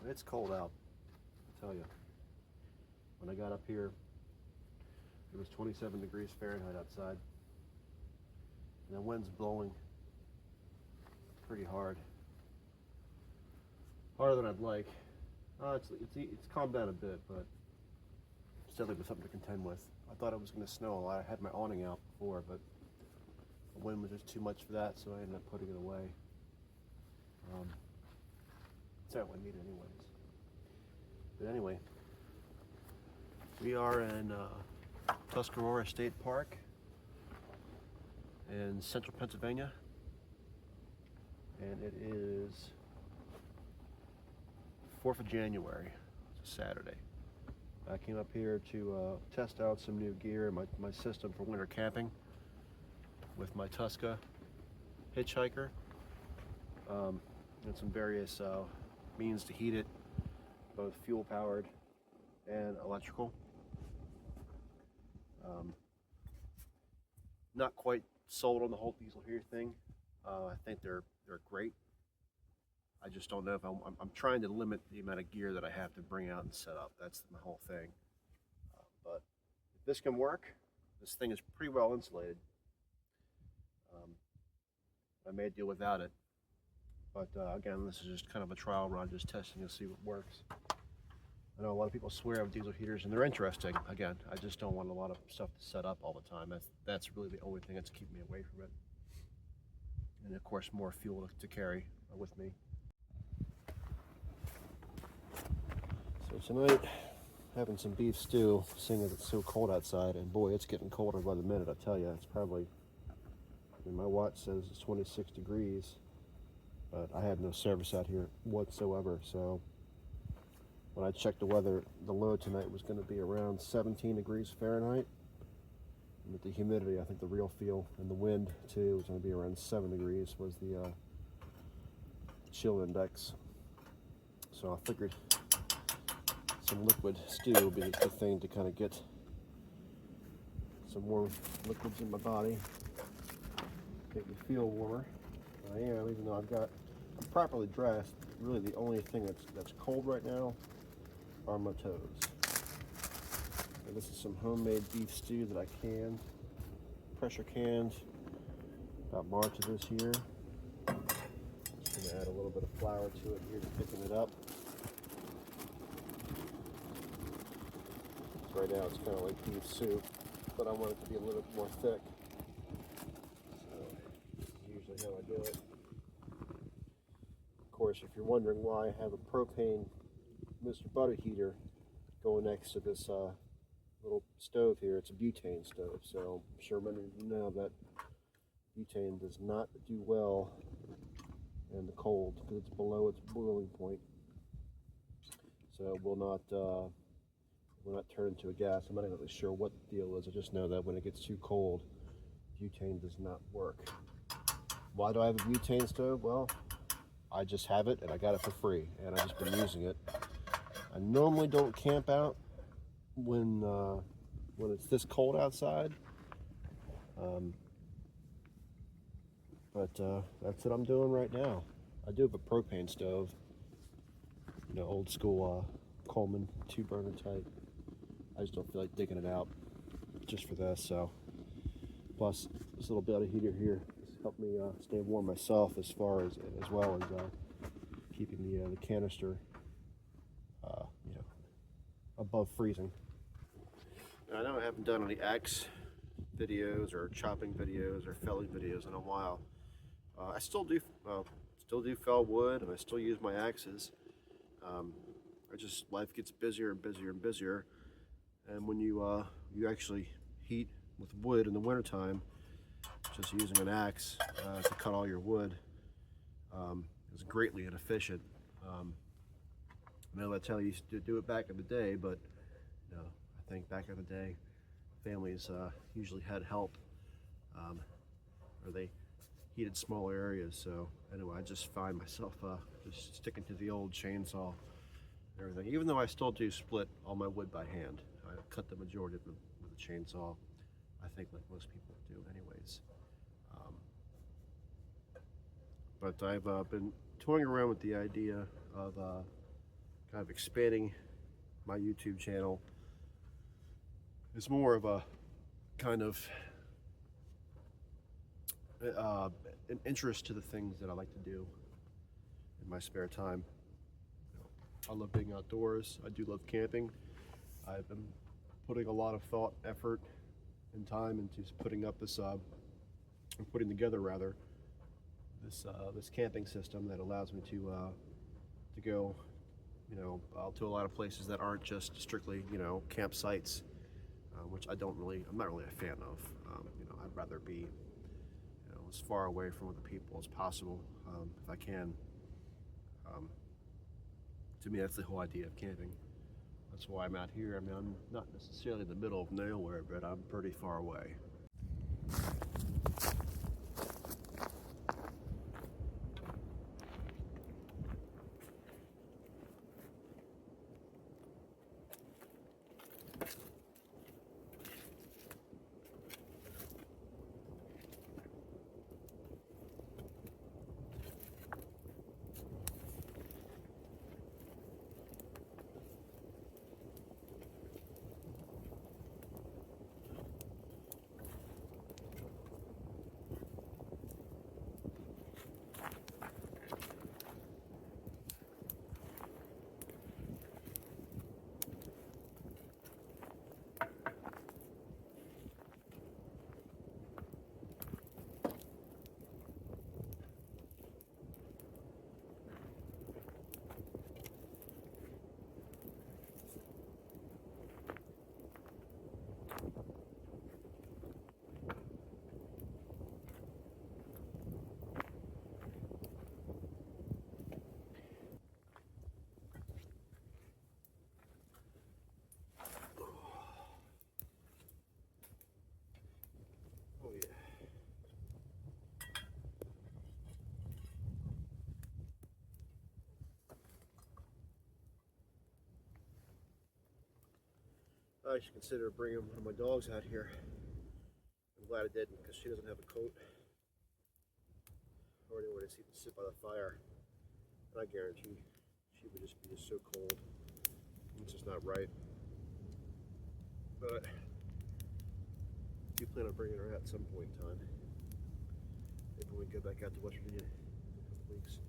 It's cold out, I tell you. When I got up here, it was 27 degrees Fahrenheit outside. And the wind's blowing pretty hard. Harder than I'd like. It's calmed down a bit, but still it was something to contend with. I thought it was going to snow a lot. I had my awning out before, but the wind was just too much for that, so I ended up putting it away. It's not what I need anyways. But anyway, we are in Tuscarora State Park in central Pennsylvania, and it is 4th of January. It's a Saturday. I came up here to test out some new gear, my system for winter camping with my Tusca HitchHiker, and some various means to heat it, both fuel powered and electrical. Not quite sold on the whole diesel heater thing. I think they're great. I just don't know if I'm trying to limit the amount of gear that I have to bring out and set up. That's my whole thing. But if this can work, this thing is pretty well insulated. I may deal without it. But again, this is just kind of a trial run, just testing to see what works. I know a lot of people swear by diesel heaters, and they're interesting. Again, I just don't want a lot of stuff to set up all the time. That's really the only thing that's keeping me away from it. And of course, more fuel to carry with me. So tonight, having some beef stew, seeing as it's so cold outside, and boy, it's getting colder by the minute. I tell you, it's probably, I mean, my watch says it's 26 degrees, but I had no service out here whatsoever. So when I checked the weather, the low tonight was going to be around 17 degrees Fahrenheit. And with the humidity, I think the real feel, and the wind too, was going to be around 7 degrees was the chill index. So I figured some liquid stew would be the thing to kind of get some warm liquids in my body, make me feel warmer. I am, even though I'm properly dressed. Really, the only thing that's cold right now are my toes. And this is some homemade beef stew that I canned, pressure canned, about March of this year. Just gonna add a little bit of flour to it here to thicken it up. Right now it's kind of like beef soup, but I want it to be a little bit more thick. So this is usually how I do it. Of course, if you're wondering why I have a propane Mr. Butter heater going next to this little stove here, it's a butane stove. So I'm sure many of you know that butane does not do well in the cold because it's below its boiling point. So it will not turn into a gas. I'm not really sure what the deal is. I just know that when it gets too cold, butane does not work. Why do I have a butane stove? Well, I just have it, and I got it for free, and I've just been using it. I normally don't camp out when it's this cold outside, but that's what I'm doing right now. I do have a propane stove, you know, old school Coleman 2-burner type. I just don't feel like digging it out just for this. So, plus this little bit of heater here has helped me stay warm myself, as well as keeping the canister, you know, above freezing. Now, I know I haven't done any axe videos or chopping videos or felling videos in a while. I still do fell wood, and I still use my axes. Life gets busier and busier and busier. And when you actually heat with wood in the wintertime, just using an axe to cut all your wood is greatly inefficient. I know that's how you used to do it back in the day, but you know, I think back in the day, families usually had help, or they heated smaller areas. So anyway, I just find myself just sticking to the old chainsaw and everything, even though I still do split all my wood by hand. I cut the majority of them with a chainsaw, I think, like most people do anyways. But I've been toying around with the idea of of expanding my YouTube channel is more of a kind of an interest to the things that I like to do in my spare time. I love being outdoors. I do love camping. I've been putting a lot of thought, effort, and time into putting up this, putting together rather, this camping system that allows me to go, to a lot of places that aren't just strictly, campsites, which I'm not really a fan of. I'd rather be, as far away from other people as possible, if I can. To me, that's the whole idea of camping. That's why I'm out here. I mean, I'm not necessarily in the middle of nowhere, but I'm pretty far away. I should consider bringing one of my dogs out here. I'm glad I didn't, because she doesn't have a coat or anywhere to sit by the fire. And I guarantee she would just be so cold. It's just not right. But I do plan on bringing her out at some point in time. Maybe when we go back out to West Virginia in a couple weeks.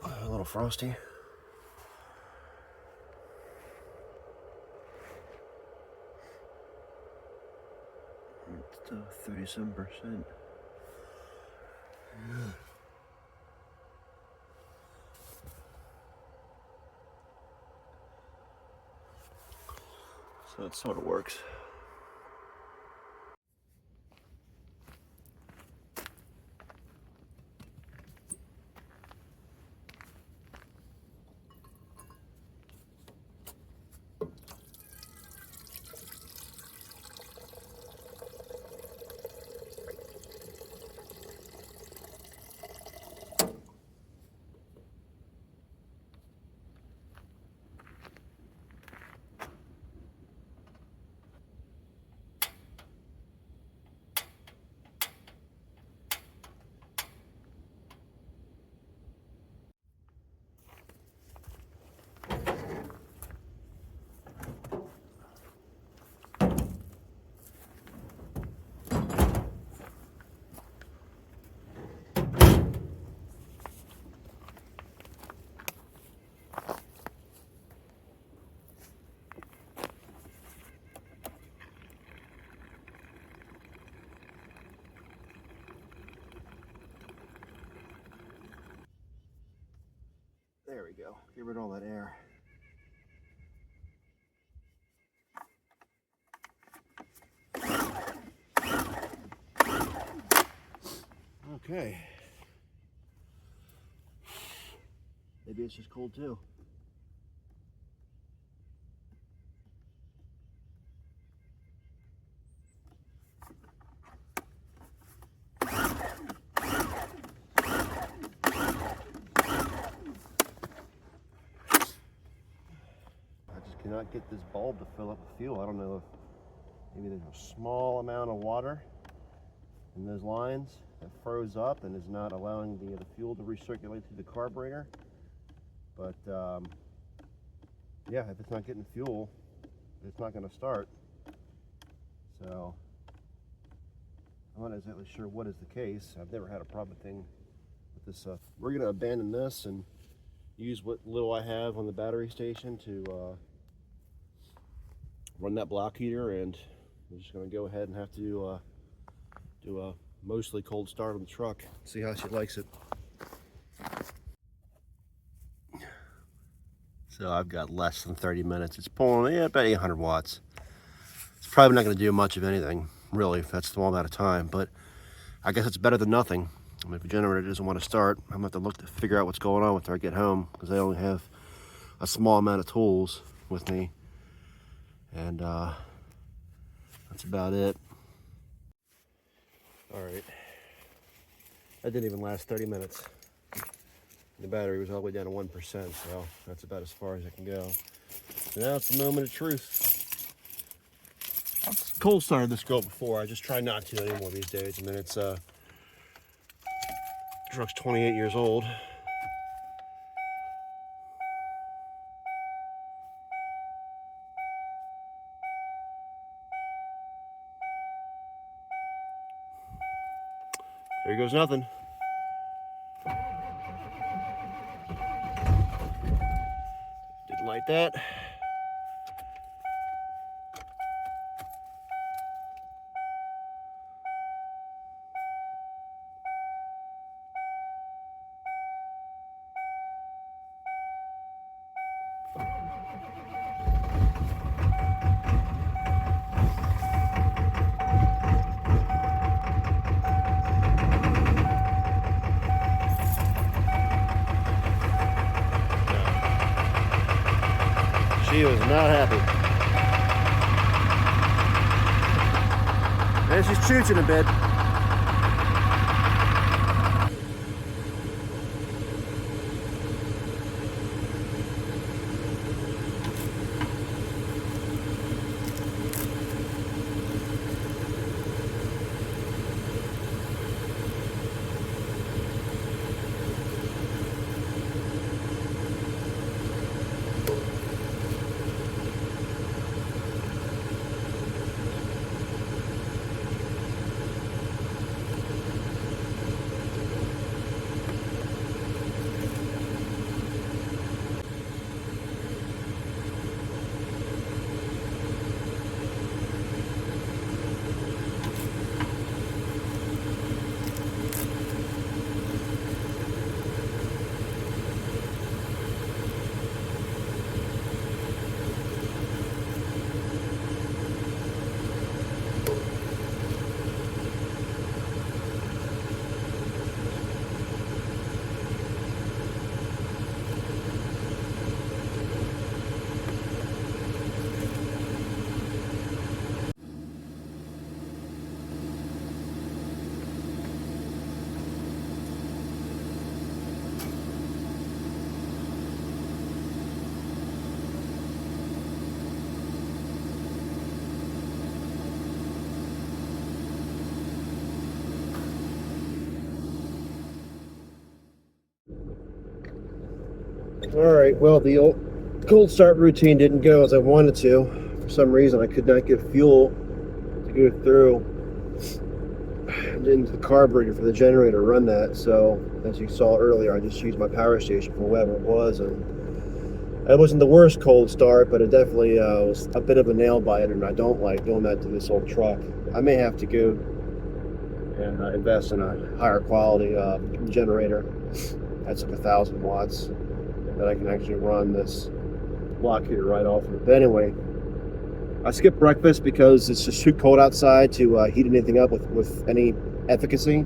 A little frosty. It's 37%. So it sort of works. There we go. Get rid of all that air. Okay. Maybe it's just cold too. Cannot get this bulb to fill up with fuel. I don't know if maybe there's a small amount of water in those lines that froze up and is not allowing the fuel to recirculate through the carburetor. But yeah, if it's not getting fuel, it's not going to start. So I'm not exactly sure what is the case. I've never had a problem with this. We're going to abandon this and use what little I have on the battery station to run that block heater, and we're just going to go ahead and have to do a mostly cold start on the truck. See how she likes it. So I've got less than 30 minutes. It's pulling about 800 watts. It's probably not going to do much of anything, really, if that's the small amount of time, but I guess it's better than nothing. I mean, if the generator doesn't want to start, I'm going to have to figure out what's going on after I get home, because I only have a small amount of tools with me. And that's about it. All right, that didn't even last 30 minutes. The battery was all the way down to 1%, so that's about as far as I can go. So now it's the moment of truth. I've cold started this girl before. I just try not to anymore these days. I mean, it's truck's 28 years old. There goes nothing. Didn't like that. She was not happy. And she's chooching a bit. Alright, well, the old cold start routine didn't go as I wanted to. For some reason, I could not get fuel to go through into the carburetor for the generator to run that. So, as you saw earlier, I just used my power station for whatever it was, and it wasn't the worst cold start, but it definitely was a bit of a nail biter, and I don't like doing that to this old truck. I may have to go and invest in a higher quality generator that's like 1,000 watts that I can actually run this block here right off of. But anyway, I skipped breakfast because it's just too cold outside to heat anything up with any efficacy.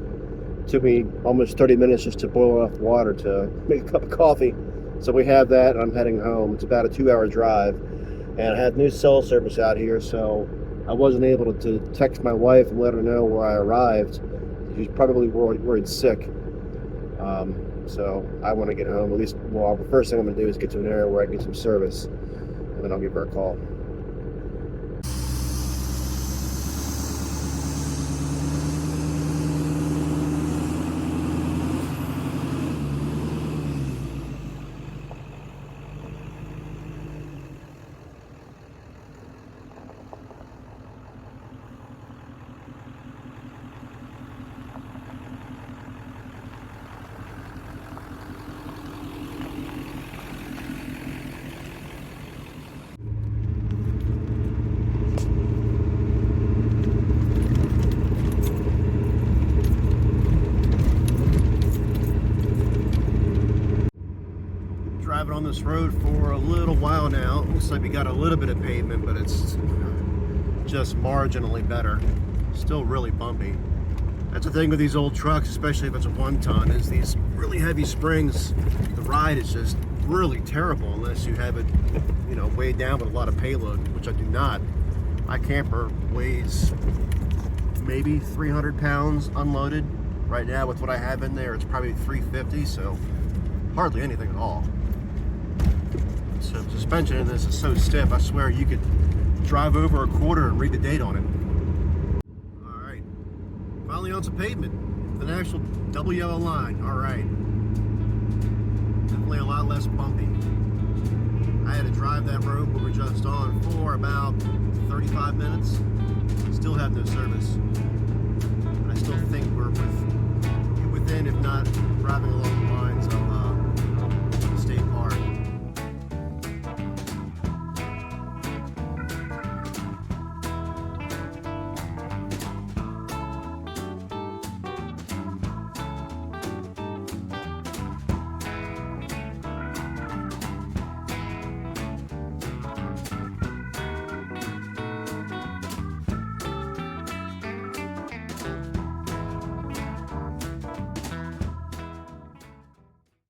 It took me almost 30 minutes just to boil enough water to make a cup of coffee. So we have that, and I'm heading home. It's about a 2-hour drive, and I have new cell service out here, so I wasn't able to text my wife and let her know where I arrived. She's probably worried sick. So I want to get home. At least, well, the first thing I'm going to do is get to an area where I can get some service, and then I'll give her a call. Driving on this road for a little while now. Looks like we got a little bit of pavement, but it's just marginally better. Still really bumpy. That's the thing with these old trucks, especially if it's a 1-ton, is these really heavy springs. The ride is just really terrible unless you have it, you know, weighed down with a lot of payload, which I do not. My camper weighs maybe 300 pounds unloaded. Right now with what I have in there, it's probably 350, so hardly anything at all. So the suspension in this is so stiff, I swear you could drive over a quarter and read the date on it. Alright, finally on some pavement. An actual double yellow line, alright. Definitely a lot less bumpy. I had to drive that road we were just on for about 35 minutes. Still have no service. But I still think we're within, if not driving along the line.